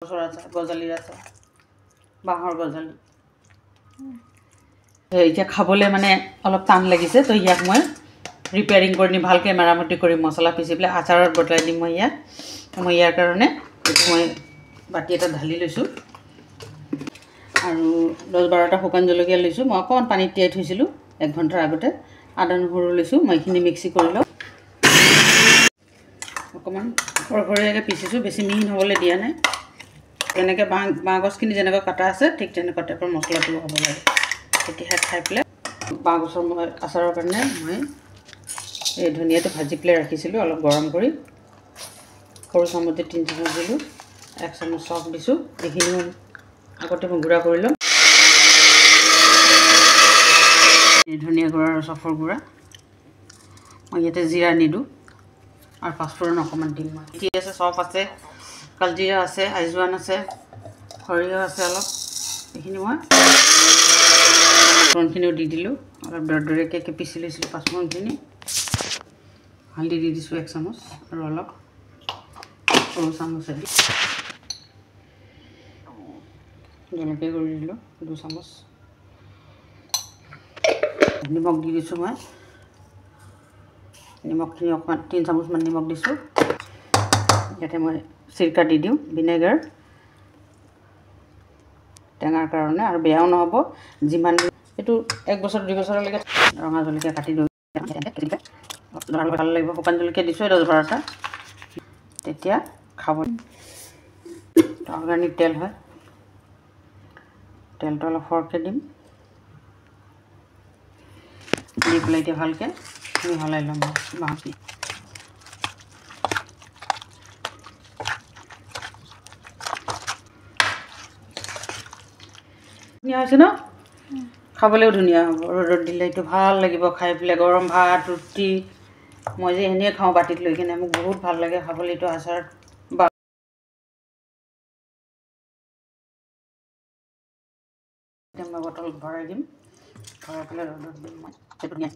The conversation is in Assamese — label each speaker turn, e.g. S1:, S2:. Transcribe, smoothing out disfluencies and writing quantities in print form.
S1: গছৰ আচাৰ, গজালিৰ আচাৰ, বাঁহৰ গজালি। এতিয়া খাবলৈ মানে অলপ টান লাগিছে, তো ইয়াক মই ৰিপেয়াৰিং কৰি নিম, ভালকৈ মেৰামতি কৰি মছলা পিচি পেলাই আচাৰত বদলাই দিম মই ইয়াক। মই ইয়াৰ কাৰণে এইটো মই বাতি এটা ঢালি লৈছোঁ আৰু 10-12টা শুকান জলকীয়া লৈছোঁ। মই অকণমান পানীত তিয়াই থৈছিলোঁ 1 ঘণ্টাৰ আগতে। আদা নহৰু লৈছোঁ, মই এইখিনি মিক্সি কৰি লওঁ। অকণমান খৰখৰীয়াকৈ পিচিছোঁ, বেছি মিহি হ'বলৈ দিয়া নাই। তেনেকৈ বাঁহ গছখিনি যেনেকৈ কাটা আছে ঠিক তেনেকুৱা টাইপৰ মছলাটো হ'ব লাগে, তেতিয়াহে খাই পেলাই। বাঁহ গছৰ মই আচাৰৰ কাৰণে মই এই ধনিয়াটো ভাজি পেলাই ৰাখিছিলোঁ অলপ গৰম কৰি, সৰু চামুচে 3 চামুচ দিলোঁ, 1 চামুচ চফ দিছোঁ। এইখিনি আগতে মই গুড়া কৰি ল'ম। এই ধনিয়া গুড়া আৰু চফৰ গুড়া মই ইয়াতে জিৰা নিদিওঁ আৰু পাঁচফোৰণ অকণমান দিম। মই ঠিক আছে, চফ আছে, কালজিৰা আছে, আইজোৱান আছে, সৰিয়হ আছে অলপ। এইখিনি মই পাঁচফোৰণখিনিও দি দিলোঁ, অলপ দৰদৰীয়াকৈ পিচি লৈছিলোঁ পাঁচফোৰণখিনি। হালধি দি দিছোঁ 1 চামুচ আৰু অলপ সৰু চামুচে দি জলকীয়া গুড়ি দিলোঁ 2 চামুচ। নিমখ দি দিছোঁ মই, নিমখখিনি অকণমান 3 চামুচমান নিমখ দিছোঁ। ইয়াতে মই চিৰকা দি দিওঁ, ভিনেগাৰ, টেঙাৰ কাৰণে আৰু বেয়াও নহ'ব। যিমান এইটো 1 বছৰ 2 বছৰলৈকে। ৰঙা জলকীয়া কাটি দিওঁ, ভাল লাগিব। শুকান জলকীয়া দিছোঁ 10-12টা, তেতিয়া খাব। অৰ্গেনিক তেল হয়, তেলটো অলপ সৰহকৈ দিম, দি পেলাই এতিয়া ভালকৈ মিহলাই ল'ম বাঁহখিনি। ধুনীয়া হৈছে ন? খাবলৈও ধুনীয়া হ'ব। ৰ'দত দিলে এইটো ভাল লাগিব খাই পেলাই, গৰম ভাত, ৰুটি। মই যে এনেই খাওঁ বাতিত লৈ কিনে, মোক বহুত ভাল লাগে খাবলৈ এইটো আচাৰ। মই বটলত ভৰাই দিম, ভৰাই পেলাই ৰ'দত দিম মই। সেইটো ধুনীয়া।